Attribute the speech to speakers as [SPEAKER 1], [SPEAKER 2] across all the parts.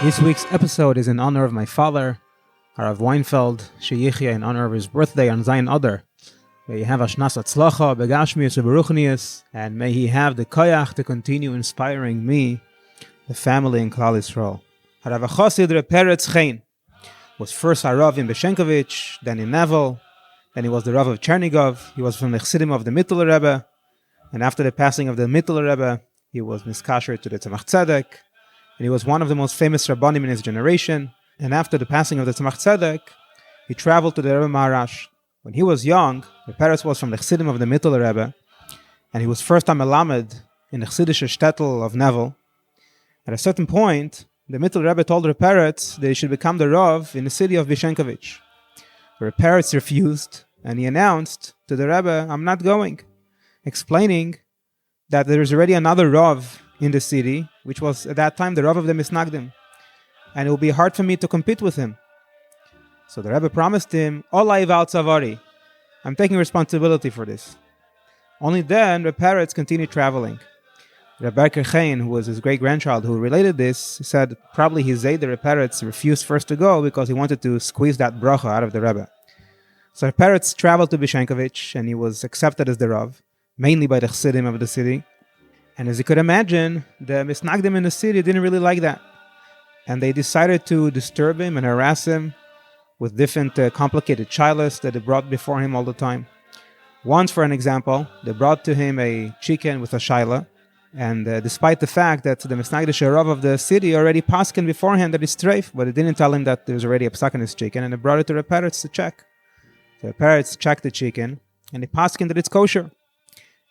[SPEAKER 1] This week's episode is in honor of my father, Harav Weinfeld, Sheyichya, in honor of his birthday on Zayin Adar. May he have Ashnas Atzlacha, Begashmius, Beruchnius, and may he have the koyach to continue inspiring me, the family in Klal Yisrael. Harav Chosid Peretz Chen was first Harav in Beshenkovich, then in Nevel, then he was the Rav of Chernigov. He was from the Chassidim of the Mittler Rebbe, and after the passing of the Mittler Rebbe, he was miskasher to the Tzemach Tzedek, and he was one of the most famous Rabbanim in his generation. And after the passing of the Tzemach Tzedek, he traveled to the Rebbe Maharash. When he was young, the Peretz was from the Chassidim of the Mittler Rebbe, and he was first time melamed in the Chassidische shtetl of Nevel. At a certain point, the Mittler Rebbe told the Peretz that he should become the Rav in the city of Bishenkovich. The Peretz refused, and he announced to the Rebbe, "I'm not going," explaining that there is already another Rav in the city, which was at that time the Rav of the Misnagdim, and it will be hard for me to compete with him. So the Rebbe promised him, "Olai val tzavari, I'm taking responsibility for this." Only then the Peretz continued traveling. Rebbe Chen, who was his great-grandchild who related this, said probably his Zayd, the Peretz, refused first to go because he wanted to squeeze that bracha out of the Rebbe. So Peretz traveled to Bishenkovich, and he was accepted as the Rav, mainly by the Chassidim of the city. And as you could imagine, the Misnagdim in the city didn't really like that. And they decided to disturb him and harass him with different complicated shilas that they brought before him all the time. Once, for an example, they brought to him a chicken with a shaila, and despite the fact that the Misnagdish Rav of the city already paskin beforehand that it's treif, but they didn't tell him that there was already a psak in his chicken, and they brought it to the Peretz to check. So the Peretz checked the chicken, and they paskin that it's kosher.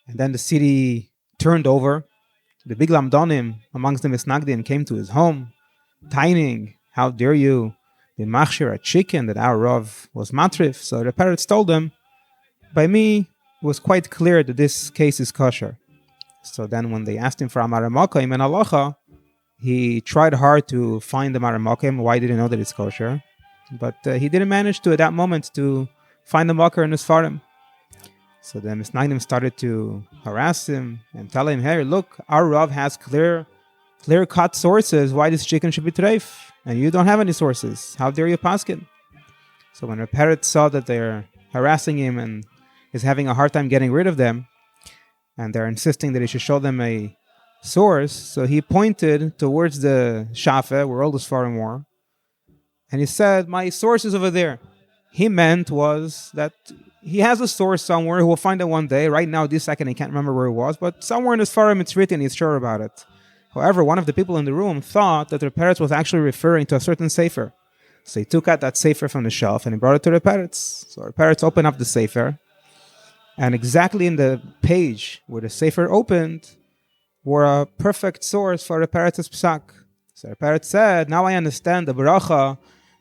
[SPEAKER 1] And then the city turned over. The big lamdonim amongst the Misnagdim came to his home, tining, "How dare you be machshir a chicken that our Rav was matrif?" So the Peretz told them, "By me, it was quite clear that this case is kosher." So then when they asked him for Amar Makim and Halacha, he tried hard to find the Amar Makim. Why did he know that it's kosher? But he didn't manage to, at that moment, to find the Makar in his Farim. So the Misnagdim started to harass him and tell him, "Hey, look, our Rav has clear-cut sources why this chicken should be treif, and you don't have any sources. How dare you paskin?" So when the Peretz saw that they're harassing him and is having a hard time getting rid of them, and they're insisting that he should show them a source, so he pointed towards the Shafe, where all the Sfarim were, and he said, "My source is over there." He meant was that he has a source somewhere, he will find it one day. Right now, this second, he can't remember where it was, but somewhere in his Sfarim it's written, he's sure about it. However, one of the people in the room thought that the Peretz was actually referring to a certain sefer. So he took out that sefer from the shelf and he brought it to the Peretz. So the Peretz opened up the sefer, and exactly in the page where the sefer opened were a perfect source for the Peretz's psak. So the Peretz said, "Now I understand the bracha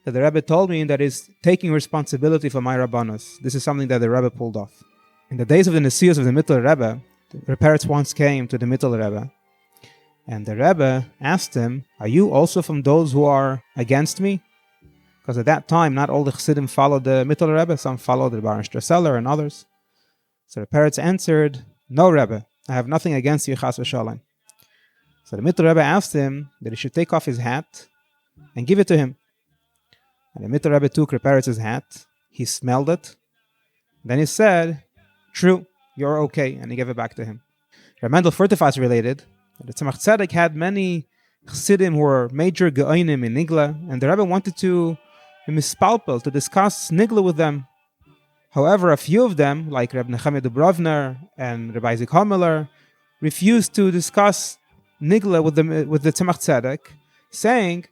[SPEAKER 1] that the Rebbe told me that is taking responsibility for my Rabbanos." This is something that the Rebbe pulled off. In the days of the Nesius of the Mittler Rebbe, the Peretz once came to the Mittler Rebbe, and the Rebbe asked him, "Are you also from those who are against me?" Because at that time, not all the Chassidim followed the Mittler Rebbe, some followed the Baron Strasseller and others. So the Peretz answered, "No, Rebbe, I have nothing against you, chas v'shalom." So the Mittler Rebbe asked him that he should take off his hat and give it to him. And the Mittler Rebbe took the Peretz's hat, he smelled it, then he said, "True, you're okay," and he gave it back to him. Rav Mendel Furtefas related that the Tzemach Tzedek had many Chassidim who were major Geoinim in Niggun, and the Rebbe wanted to mispalpel, to discuss Niggun with them. However, a few of them, like Reb Nechemia Dubrovner and Reb Isaac Homeler, refused to discuss Niggun with the Tzemach Tzedek, saying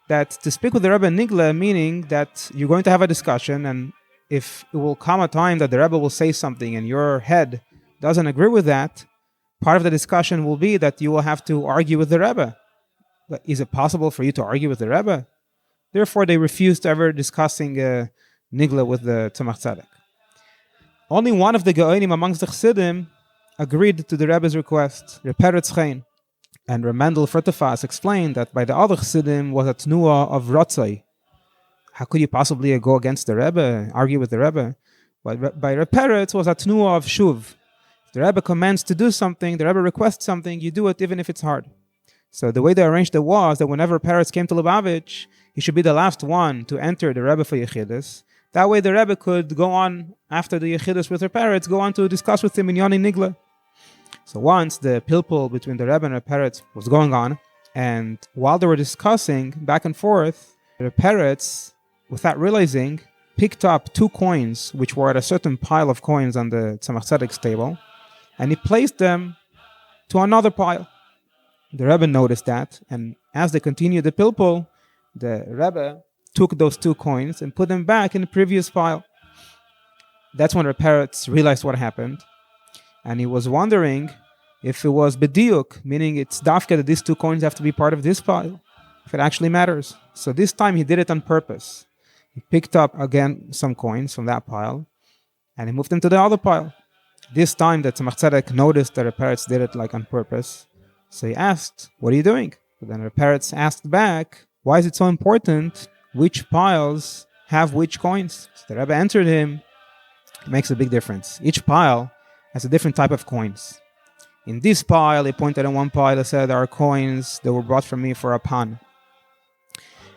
[SPEAKER 1] that to speak with the Rebbe Niggun, meaning that you're going to have a discussion, and if it will come a time that the Rebbe will say something and your head doesn't agree with that, part of the discussion will be that you will have to argue with the Rebbe. But is it possible for you to argue with the Rebbe? Therefore, they refused ever discussing Niggun with the Tzemach Tzedek. Only one of the Geonim amongst the Chassidim agreed to the Rebbe's request, the Peretz Chen. And Rav Mendel Furtefas explained that by the other Chassidim was a tnuah of Ratzai. How could you possibly go against the Rebbe, argue with the Rebbe? But by Rav Peretz was a tnuah of Shuv. If the Rebbe commands to do something, the Rebbe requests something, you do it even if it's hard. So the way they arranged it was that whenever Peretz came to Lubavitch, he should be the last one to enter the Rebbe for Yechidus. That way the Rebbe could go on, after the Yechidus with her Peretz, go on to discuss with him in Yoni Niggun. So once the pilpul between the Rebbe and the Peretz was going on, and while they were discussing back and forth, the Peretz, without realizing, picked up 2 coins, which were at a certain pile of coins on the Tzemach Tzedek's table, and he placed them to another pile. The Rebbe noticed that, and as they continued the pilpul, the Rebbe took those 2 coins and put them back in the previous pile. That's when the Peretz realized what happened, and he was wondering if it was bediuk, meaning it's dafka that these 2 coins have to be part of this pile, if it actually matters. So this time he did it on purpose. He picked up again some coins from that pile, and he moved them to the other pile. This time the Tzemach Tzedek noticed that the Peretz did it like on purpose. So he asked, "What are you doing?" So then the Peretz asked back, "Why is it so important which piles have which coins?" So the Rebbe answered him, "It makes a big difference. Each pile has a different type of coins. In this pile," he pointed at one pile and said, "there are coins that were brought from me for a pan.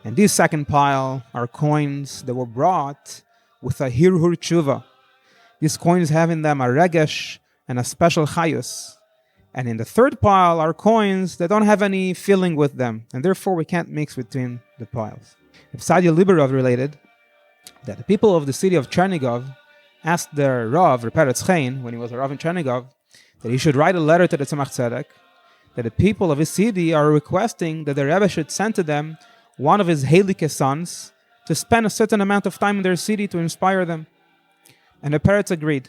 [SPEAKER 1] And this second pile are coins that were brought with a hirhur tshuva. These coins have in them a regesh and a special chayus. And in the third pile are coins that don't have any feeling with them, and therefore we can't mix between the piles." Sadia Liberov related that the people of the city of Chernigov asked their Rav, Peretz Chen, when he was a Rav in Chernigov, that he should write a letter to the Tzemach Tzedek, that the people of his city are requesting that the Rebbe should send to them one of his Higoleh sons to spend a certain amount of time in their city to inspire them. And the Peretz agreed.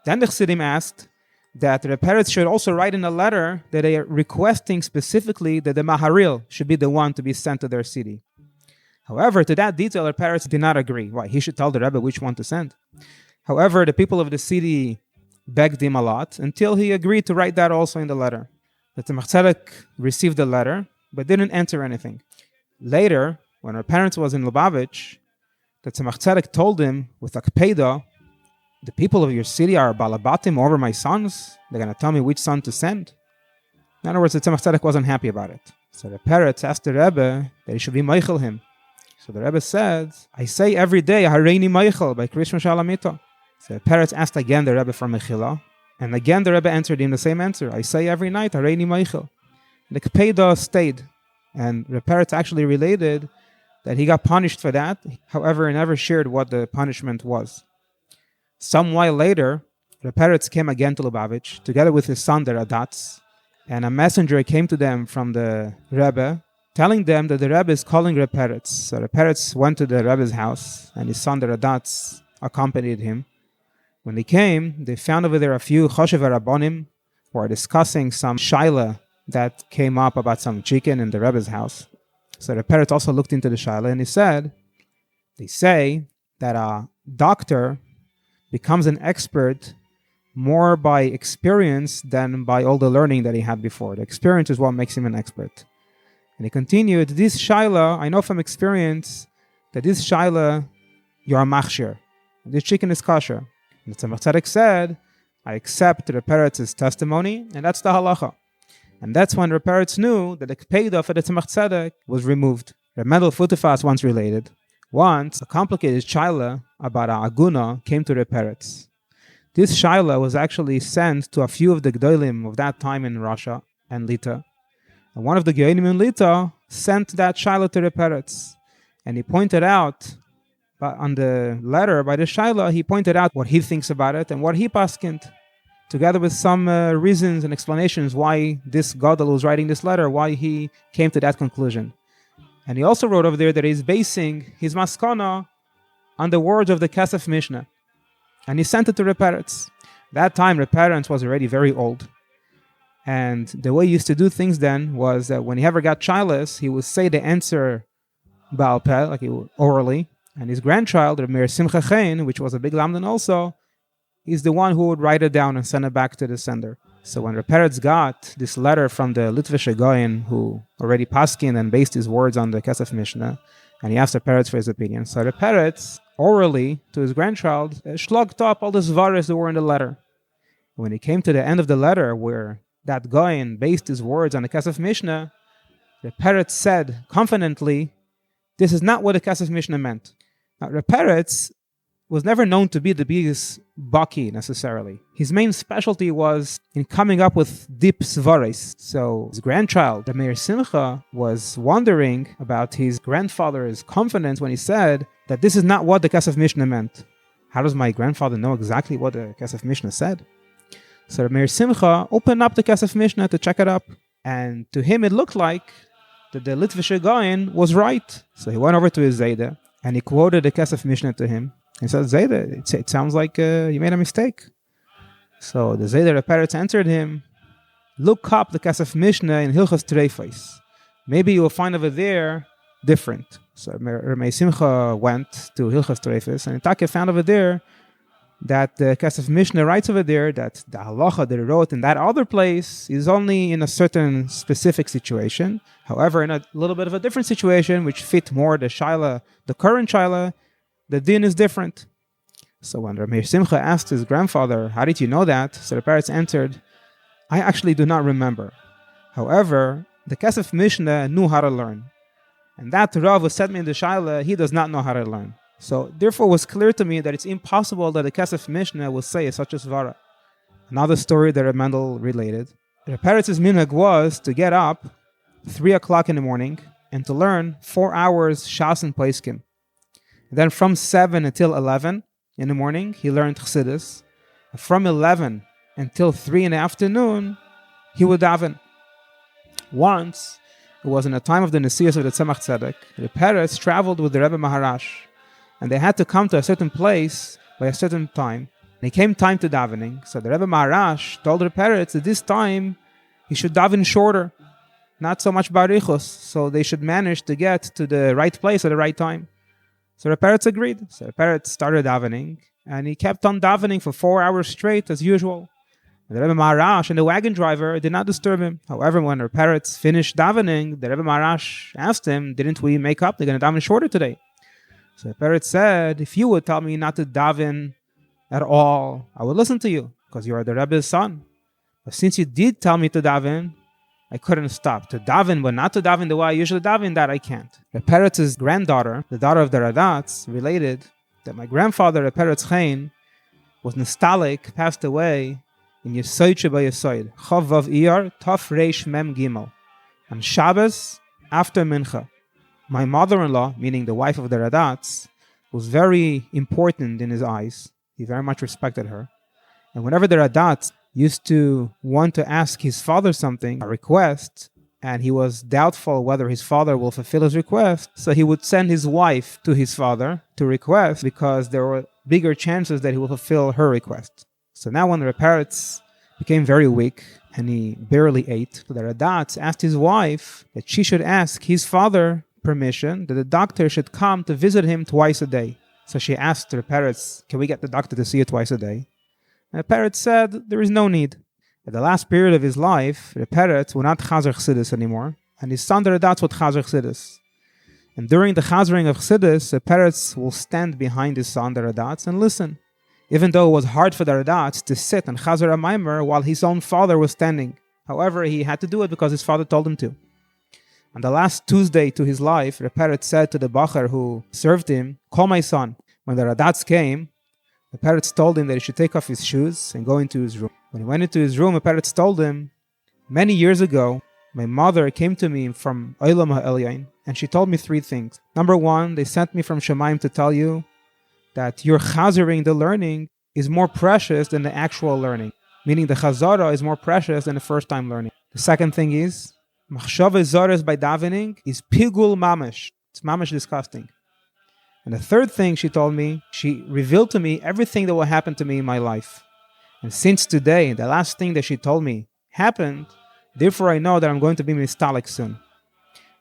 [SPEAKER 1] Then the Chassidim asked that the Peretz should also write in a letter that they are requesting specifically that the Maharil should be the one to be sent to their city. However, to that detail, the Peretz did not agree. Why? He should tell the Rebbe which one to send. However, the people of the city begged him a lot until he agreed to write that also in the letter. The Tzemach Tzedek received the letter, but didn't enter anything. Later, when our parents was in Lubavitch, the Tzemach Tzedek told him with akpeda, "The people of your city are balabatim over my sons. They're going to tell me which son to send." In other words, the Tzemach Tzedek wasn't happy about it. So the Peretz asked the Rebbe that he should be meichel him. So the Rebbe said, "I say every day, Hareini meichel by Krishma Shalamito." So the Peretz asked again the Rebbe for mechila, and again the Rebbe answered him the same answer, "I say every night, Hareini meichel." The kpeda stayed, and the Peretz actually related that he got punished for that. However, he never shared what the punishment was. Some while later, the Peretz came again to Lubavitch, together with his son, the Radatz, and a messenger came to them from the Rebbe, telling them that the Rebbe is calling the Peretz. So the Peretz went to the Rebbe's house, and his son, the Radatz, accompanied him. When they came, they found over there a few Choshev Rabbonim who are discussing some shaila that came up about some chicken in the Rebbe's house. So the Peretz also looked into the shaila, and he said, they say that a doctor becomes an expert more by experience than by all the learning that he had before. The experience is what makes him an expert. And he continued, this shaila, I know from experience that this shaila, you're a machshir. This chicken is kosher. And the Tzemach Tzedek said, I accept the Peretz's testimony, and that's the halacha. And that's when the Peretz knew that the kpeda for the Tzemach Tzedek was removed. Reb Mendel Futefas once related, once a complicated shaila about a aguna came to the Peretz. This shaila was actually sent to a few of the Gdolim of that time in Russia and Lita. And one of the Geonim in Lita sent that shaila to the Peretz. And he pointed out, on the letter by the shaila, he pointed out what he thinks about it and what he paskint, together with some reasons and explanations why this Gadol who's writing this letter, why he came to that conclusion. And he also wrote over there that he's basing his maskana on the words of the Kesef Mishnah. And he sent it to the Peretz. That time, the Peretz was already very old. And the way he used to do things then was that when he ever got childless, he would say the answer Baal Peh, like orally. And his grandchild, Meir Simcha Chen, which was a big lamdan also, he's the one who would write it down and send it back to the sender. So when the Peretz got this letter from the Litvish Goyen, who already paskin and based his words on the Kesef Mishnah, and he asked the Peretz for his opinion. So the Peretz, orally, to his grandchild, shlugged up all the svaris that were in the letter. When he came to the end of the letter, where that Goyen based his words on the Kesef Mishnah, the Peretz said confidently, this is not what the Kesef Mishnah meant. Now, the Peretz was never known to be the biggest baki necessarily. His main specialty was in coming up with deep svares. So his grandchild, the Meir Simcha, was wondering about his grandfather's confidence when he said that this is not what the Kesef Mishnah meant. How does my grandfather know exactly what the Kesef Mishnah said? So the Meir Simcha opened up the Kesef Mishnah to check it up. And to him it looked like that the Litvische Goyen was right. So he went over to his Zayda and he quoted the Kesef Mishnah to him. He said, Zayda, it sounds like you made a mistake. So the Zayda, the Peretz, answered him, look up the Kesef Mishnah in Hilchos Treifos. Maybe you will find over there different. So Meir Simcha went to Hilchos Treifos and Taka found over there that the Kesef Mishnah writes over there that the halacha that he wrote in that other place is only in a certain specific situation. However, in a little bit of a different situation, which fit more the shaila, the current shaila, the din is different. So when Meir Simcha asked his grandfather, how did you know that? So the Peretz answered, I actually do not remember. However, the Kesef Mishnah knew how to learn. And that Rav who sent me in the shaila, he does not know how to learn. So therefore it was clear to me that it's impossible that the Kesef Mishnah will say such a svara. Another story that Reb Mendel related. The Peretz's minhag was to get up 3 o'clock in the morning and to learn 4 hours Shas and Poskim. And then from 7 until 11 in the morning, he learned Chassidus. From 11 until 3 in the afternoon, he would daven. Once, it was in the time of the Nesias of the Tzemach Tzedek, the Peretz traveled with the Rebbe Maharash, and they had to come to a certain place by a certain time. And it came time to davening, so the Rebbe Maharash told the Peretz that this time he should daven shorter, not so much barichos, so they should manage to get to the right place at the right time. So the Peretz agreed. So the Peretz started davening, and he kept on davening for 4 hours straight as usual. And the Rebbe Maharash and the wagon driver did not disturb him. However, when the Peretz finished davening, the Rebbe Maharash asked him, didn't we make up? They're going to daven shorter today. So the Peretz said, if you would tell me not to daven at all, I would listen to you, because you are the Rebbe's son. But since you did tell me to daven, I couldn't stop. To daven, but not to daven the way I usually daven, that I can't. The Peretz's granddaughter, the daughter of the Radatz, related that my grandfather, the Peretz Chen, was nostalgic, passed away in Yesoid Sheba Yesoid, Chav Vav Iyar, Taf Reish Mem Gimel, on Shabbos after Mincha. My mother-in-law, meaning the wife of the Radatz, was very important in his eyes. He very much respected her. And whenever the Radatz used to want to ask his father something, a request, and he was doubtful whether his father will fulfill his request, so he would send his wife to his father to request because there were bigger chances that he will fulfill her request. So now when the Peretz became very weak and he barely ate, the Radatz asked his wife that she should ask his father permission that the doctor should come to visit him twice a day. So she asked the Peretz, can we get the doctor to see you twice a day? And the Peretz said, there is no need. At the last period of his life, the Peretz would not chazer Chassidus anymore, and his son the Radatz would chazer Chassidus. And during the chazering of Chassidus, the Peretz will stand behind his son the Radatz and listen, even though it was hard for the Radatz to sit and chazer a maimer while his own father was standing. However, he had to do it because his father told him to. On the last Tuesday to his life, the Peretz said to the Bacher who served him, call my son. When the Radatz came, the Peretz told him that he should take off his shoes and go into his room. When he went into his room, the Peretz told him, many years ago, my mother came to me from Olam HaElyon, and she told me 3 things. Number 1, they sent me from Shemaim to tell you that your chazering, the learning, is more precious than the actual learning. Meaning the chazara is more precious than the first time learning. The second thing is, machshava zoros by davening is pigul mamash. It's mamash disgusting. And the third thing she told me, she revealed to me everything that will happen to me in my life. And since today, the last thing that she told me happened, therefore I know that I'm going to be mistalik soon.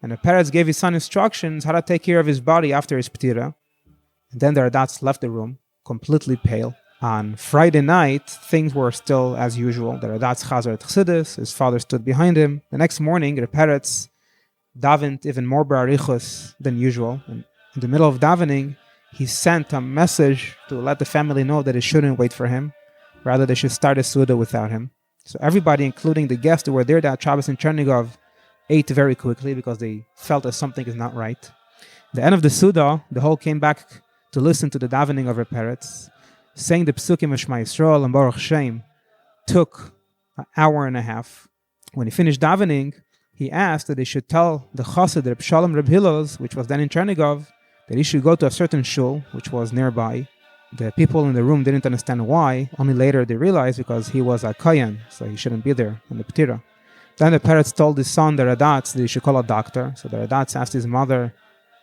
[SPEAKER 1] And the Peretz gave his son instructions how to take care of his body after his ptira. And then the Radatz left the room, completely pale. On Friday night, things were still as usual. The Radatz chazer at Chassidus, his father stood behind him. The next morning, the Peretz davened even more barichos than usual. And in the middle of davening, he sent a message to let the family know that they shouldn't wait for him. Rather, they should start a Suda without him. So everybody, including the guests who were there that Shabbos in Chernigov, ate very quickly because they felt that something is not right. At the end of the Suda, the whole came back to listen to the davening of Peretz, saying the Psukim of Shema Yisrael and Baruch Shem took an hour and a half. When he finished davening, he asked that they should tell the Chassid, Reb Shalom Reb Hillel's, which was then in Chernigov, that he should go to a certain shul, which was nearby. The people in the room didn't understand why. Only later they realized because he was a Kohen, so he shouldn't be there in the Ptira. Then the Peretz told his son, the Radatz, that he should call a doctor. So the Radatz asked his mother,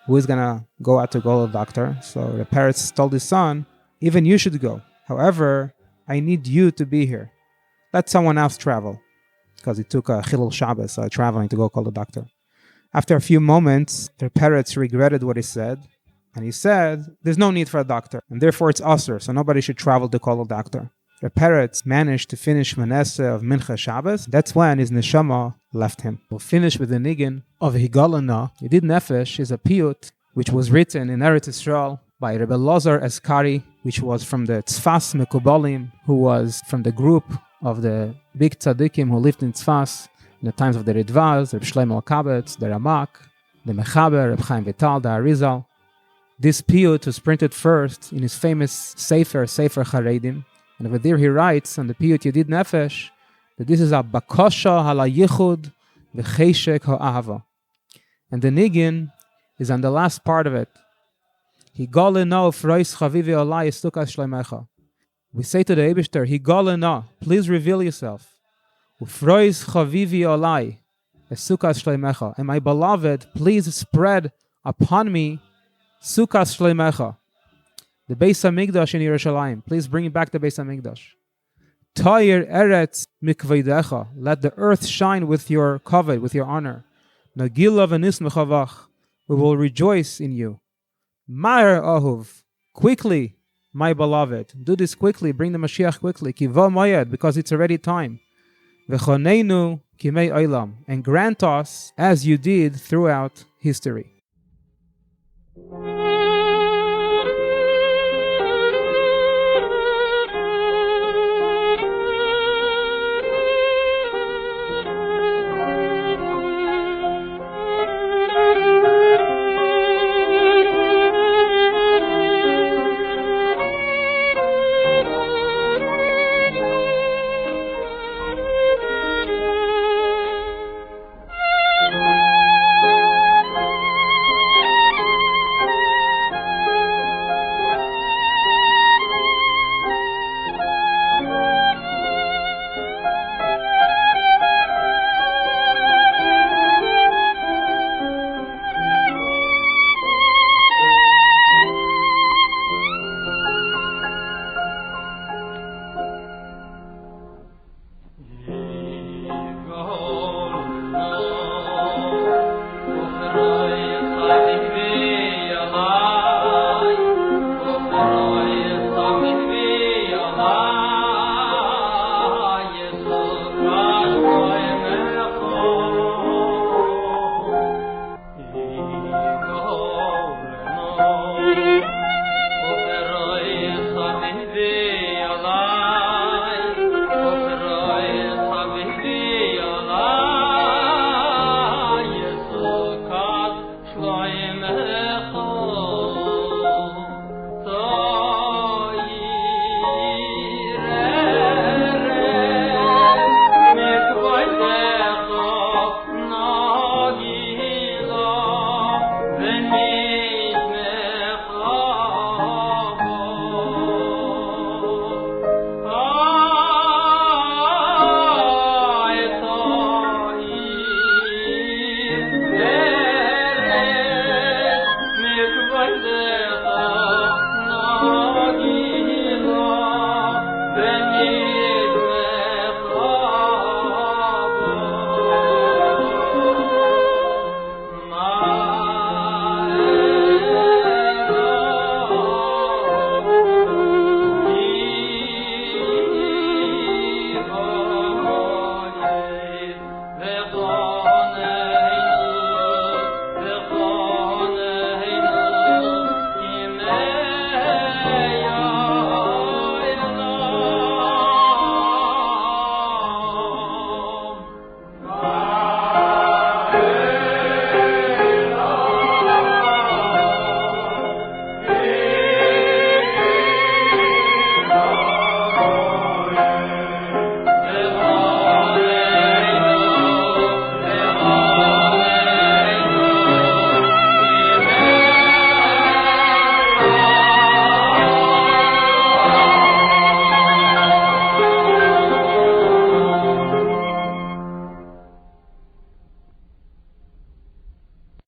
[SPEAKER 1] who is going to go out to call a doctor? So the Peretz told his son, even you should go. However, I need you to be here. Let someone else travel. Because he took a Chilul Shabbos, traveling to go call the doctor. After a few moments, the Peretz regretted what he said. And he said, there's no need for a doctor. And therefore it's usher, so nobody should travel to call a doctor. The Peretz managed to finish Manasseh of Mincha Shabbos. That's when his neshama left him. We'll finish with the Niggun of Higoleh. Yedid Nefesh is a piyut which was written in Eretz Yisrael by Rebbe Lazar Eskari, which was from the Tzfas Mekubalim, who was from the group of the big tzaddikim who lived in Tzfas in the times of the Ridvaz, Reb Shlomo Kabetz, the Ramak, the Mechaber, Reb Chaim Vital, the Arizal. This piyut was printed first in his famous Sefer Charedim. And over there he writes on the piyut Yedid Nefesh that this is a bakosha hala yichud v'cheshek ha'ahava. And the Niggun is on the last part of it. Higoleh no frois chavivi olai estukas shleimecha. We say to the Eibishter, Higoleh no, please reveal yourself. Ufrois chavivi olai estukas shleimecha. And my beloved, please spread upon me sukas shleimecha. The Beis HaMikdash in Yerushalayim. Please bring back the Beis HaMikdash. Toyer eretz mikveidecha. Let the earth shine with your kavod, with your honor. Nagila v'nismechavach. We will rejoice in you. Ma'er ahuv. Quickly, my beloved. Do this quickly. Bring the Mashiach quickly. Kiva moyed, because it's already time. V'choneinu kimei olam. And grant us as you did throughout history.